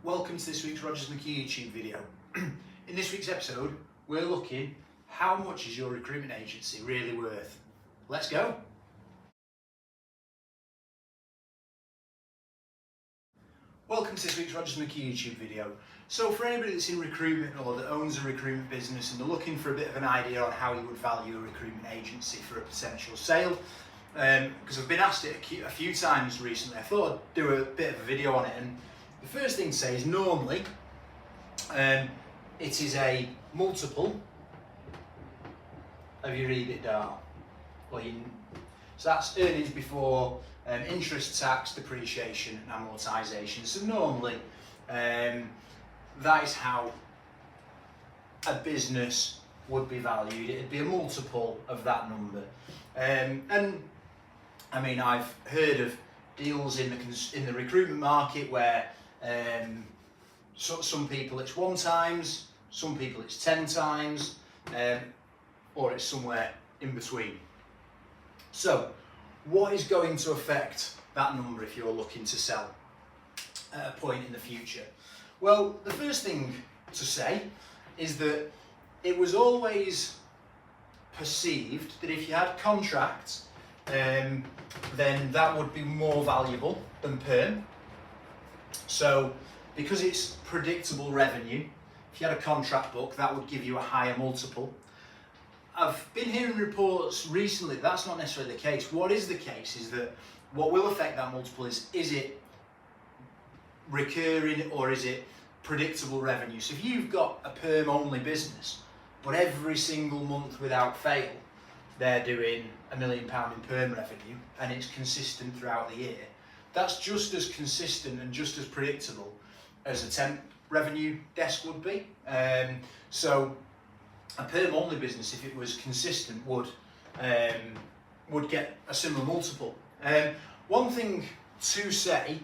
Welcome to this week's Rogers McKee YouTube video. In this week's episode, we're looking how much is your recruitment agency really worth? Let's go. Welcome to this week's Rogers McKee YouTube video. So for anybody that's in recruitment or that owns a recruitment business and they're looking for a bit of an idea on how you would value a recruitment agency for a potential sale, because I've been asked it a few times recently, I thought I'd do a bit of a video on it. And the first thing to say is normally it is a multiple of your EBITDA. So that's earnings before interest, tax, depreciation and amortisation. So normally that is how a business would be valued. It'd be a multiple of that number. And I mean, I've heard of deals in the recruitment market where some people it's 1 times, some people it's 10 times, or it's somewhere in between. So what is going to affect that number if you're looking to sell at a point in the future? Well, the first thing to say is that it was always perceived that if you had contracts, then that would be more valuable than perm. So because it's predictable revenue, if you had a contract book, that would give you a higher multiple. I've been hearing reports recently that's not necessarily the case. What is the case is that what will affect that multiple is it recurring or is it predictable revenue? So if you've got a perm only business, but every single month without fail, they're doing £1 million in perm revenue and it's consistent throughout the year, that's just as consistent and just as predictable as a temp revenue desk would be. So a perm only business, if it was consistent, would get a similar multiple. One thing to say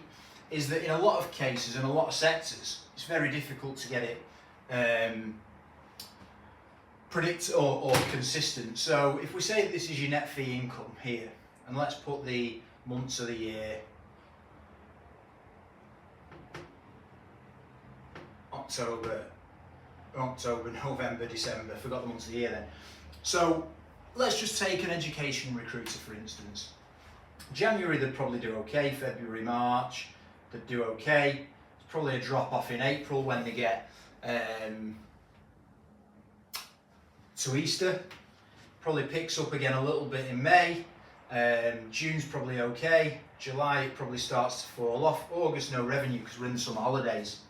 is that in a lot of cases and a lot of sectors, it's very difficult to get it predict or consistent. So if we say that this is your net fee income here, and let's put the months of the year, October, November, December, forgot the months of the year then. So let's just take an education recruiter for instance. January they'd probably do okay, February, March they'd do okay. There's probably a drop off in April when they get to Easter. Probably picks up again a little bit in May. June's probably okay. July it probably starts to fall off. August no revenue because we're in the summer holidays.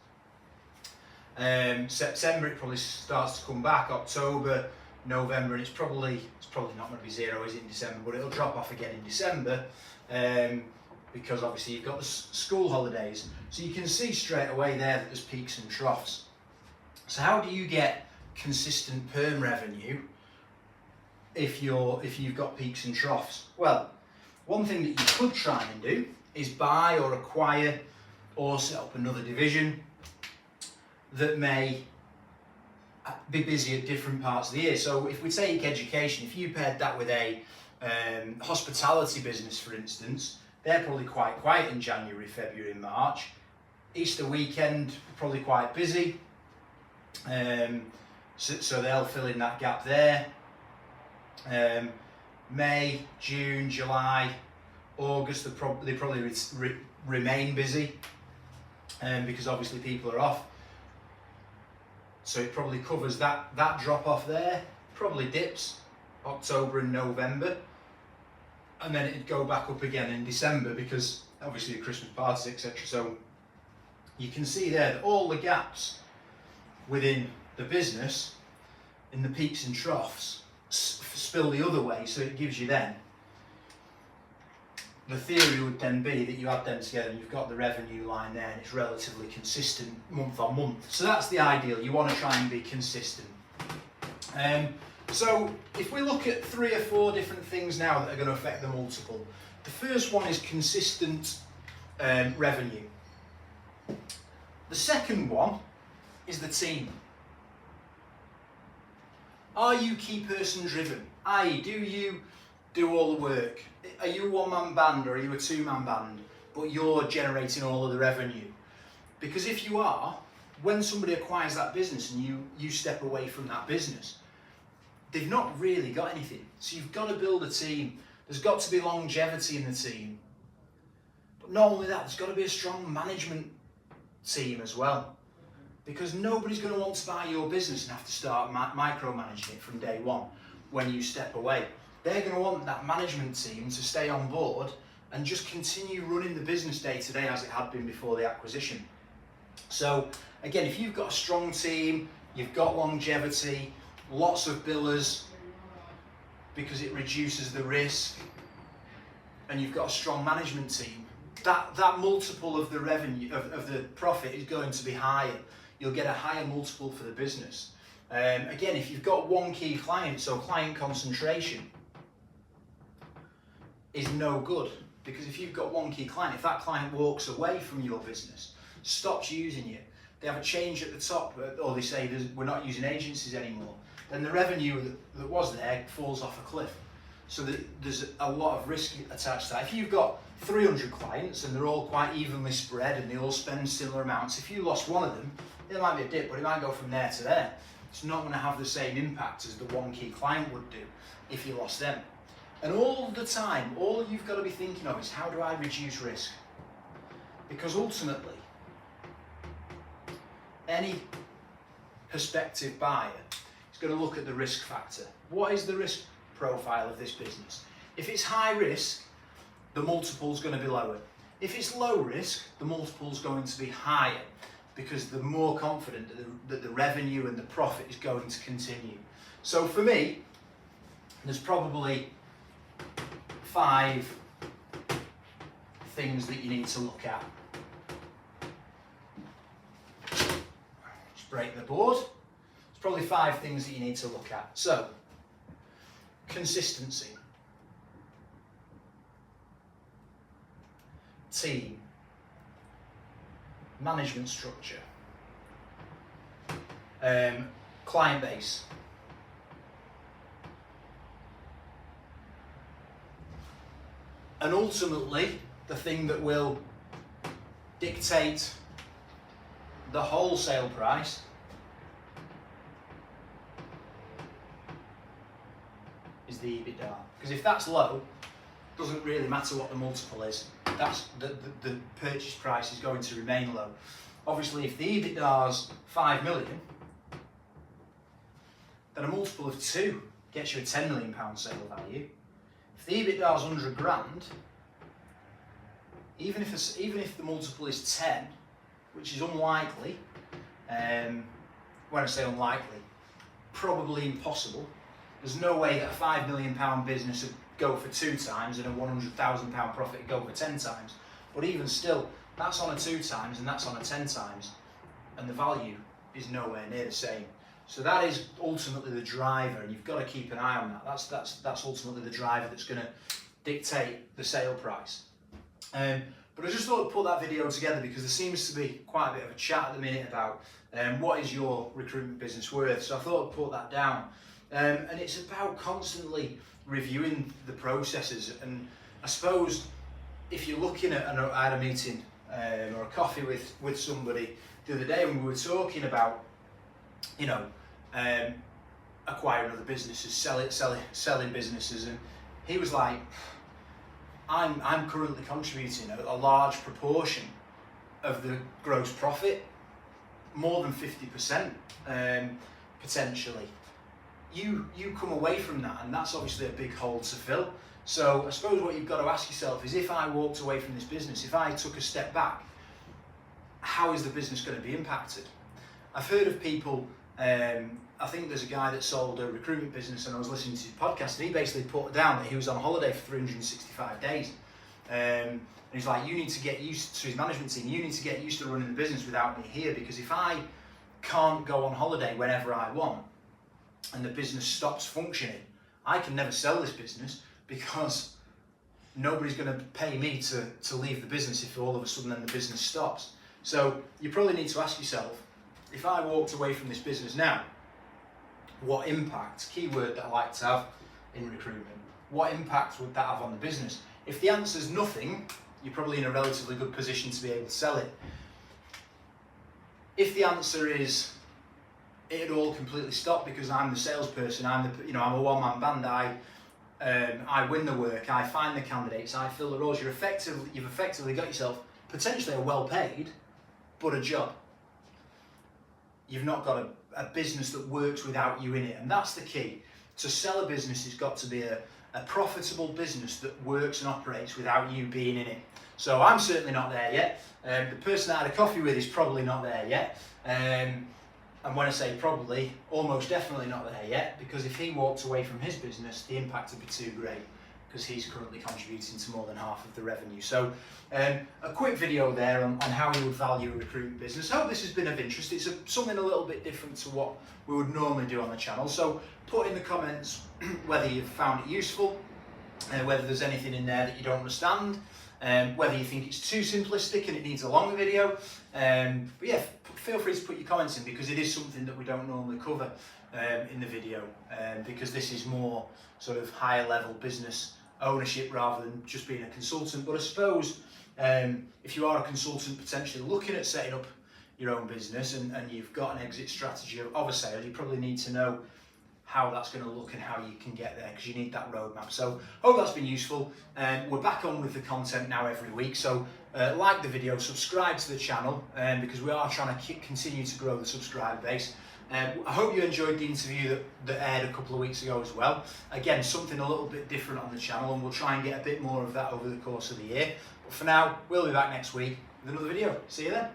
September it probably starts to come back. October, November, and it's probably not going to be zero, is it, in December, but it'll drop off again in December because obviously you've got the school holidays. So you can see straight away there that there's peaks and troughs. So how do you get consistent perm revenue if you've got peaks and troughs? Well, one thing that you could try and do is buy or acquire or set up another division that may be busy at different parts of the year. So if we take education, if you paired that with a hospitality business, for instance, they're probably quite quiet in January, February and March. Easter weekend, probably quite busy. So they'll fill in that gap there. May, June, July, August, they probably remain busy because obviously people are off. So it probably covers that drop off there, probably dips October and November, and then it'd go back up again in December because obviously the Christmas parties, etc. So you can see there that all the gaps within the business in the peaks and troughs spill the other way, so it gives you then, the theory would then be that you add them together and you've got the revenue line there and it's relatively consistent month on month. So that's the ideal, you want to try and be consistent. So if we look at 3 or 4 different things now that are going to affect the multiple, the first one is consistent revenue. The second one is the team. Are you key person driven? i.e., do you do all the work? Are you a one-man band or are you a two-man band, but you're generating all of the revenue? Because if you are, when somebody acquires that business and you step away from that business, they've not really got anything. So you've got to build a team. There's got to be longevity in the team. But not only that, there's got to be a strong management team as well. Because nobody's going to want to buy your business and have to start micromanaging it from day one when you step away. They're going to want that management team to stay on board and just continue running the business day to day as it had been before the acquisition. So again, if you've got a strong team, you've got longevity, lots of billers, because it reduces the risk, and you've got a strong management team, that multiple of the revenue, of the profit is going to be higher. You'll get a higher multiple for the business. Again, if you've got one key client, so client concentration is no good, because if you've got one key client, if that client walks away from your business, stops using you, they have a change at the top, or they say we're not using agencies anymore, then the revenue that was there falls off a cliff. So there's a lot of risk attached to that. If you've got 300 clients and they're all quite evenly spread and they all spend similar amounts, if you lost one of them, there might be a dip, but it might go from there to there. It's not going to have the same impact as the one key client would do if you lost them. And all the time, all you've got to be thinking of is, how do I reduce risk? Because ultimately, any prospective buyer is going to look at the risk factor. What is the risk profile of this business? If it's high risk, the multiple is going to be lower. If it's low risk, the multiple is going to be higher, because they're more confident that the revenue and the profit is going to continue. So for me, there's probably 5 things that you need to look at. Just break the board. There's probably 5 things that you need to look at. So, consistency, team, management structure, client base, and ultimately the thing that will dictate the wholesale price is the EBITDA. Because if that's low, it doesn't really matter what the multiple is. That's the purchase price is going to remain low. Obviously, if the EBITDA's 5 million, then a multiple of 2 gets you a £10 million sale value. If the EBITDA's 100 grand, even if the multiple is 10, which is unlikely, when I say unlikely, probably impossible. There's no way that a £5 million business would go for 2 times and a £100,000 profit would go for 10 times. But even still, that's on a 2 times and that's on a 10 times, and the value is nowhere near the same. So that is ultimately the driver, and you've got to keep an eye on that. That's ultimately the driver that's going to dictate the sale price. But I just thought I'd put that video together because there seems to be quite a bit of a chat at the minute about what is your recruitment business worth. So I thought I'd put that down. And it's about constantly reviewing the processes. And I suppose if you're looking at, I had a meeting or a coffee with somebody the other day, and we were talking about, acquiring other businesses, selling businesses, and he was like, I'm currently contributing a large proportion of the gross profit, more than 50%, potentially. You come away from that, and that's obviously a big hole to fill. So I suppose what you've got to ask yourself is, if I walked away from this business, if I took a step back, how is the business going to be impacted? I've heard of people, I think there's a guy that sold a recruitment business, and I was listening to his podcast, and he basically put down that he was on holiday for 365 days. And he's like, you need to get used to his management team, you need to get used to running the business without me here, because if I can't go on holiday whenever I want, and the business stops functioning, I can never sell this business, because nobody's going to pay me to leave the business if all of a sudden then the business stops. So you probably need to ask yourself, if I walked away from this business now, what impact, keyword that I like to have in recruitment, what impact would that have on the business? If the answer is nothing, you're probably in a relatively good position to be able to sell it. If the answer is it all completely stopped because I'm the salesperson, I'm a one-man band, I win the work, I find the candidates, I fill the roles, you've effectively got yourself potentially a well-paid, but a job. You've not got a business that works without you in it, and that's the key. To sell a business has got to be a profitable business that works and operates without you being in it. So I'm certainly not there yet. The person I had a coffee with is probably not there yet. And when I say probably, almost definitely not there yet, because if he walked away from his business, the impact would be too great, because he's currently contributing to more than half of the revenue. So a quick video there on how you would value a recruitment business. I hope this has been of interest. It's something a little bit different to what we would normally do on the channel. So put in the comments whether you've found it useful, whether there's anything in there that you don't understand, whether you think it's too simplistic and it needs a longer video. But yeah, feel free to put your comments in, because it is something that we don't normally cover in the video, because this is more sort of higher level business ownership rather than just being a consultant. But I suppose if you are a consultant potentially looking at setting up your own business and you've got an exit strategy of a sale, you probably need to know how that's going to look and how you can get there, because you need that roadmap. So hope that's been useful. We're back on with the content now every week, so like the video, subscribe to the channel, because we are trying to continue to grow the subscriber base. I hope you enjoyed the interview that aired a couple of weeks ago as well. Again, something a little bit different on the channel, and we'll try and get a bit more of that over the course of the year. But for now, we'll be back next week with another video. See you then.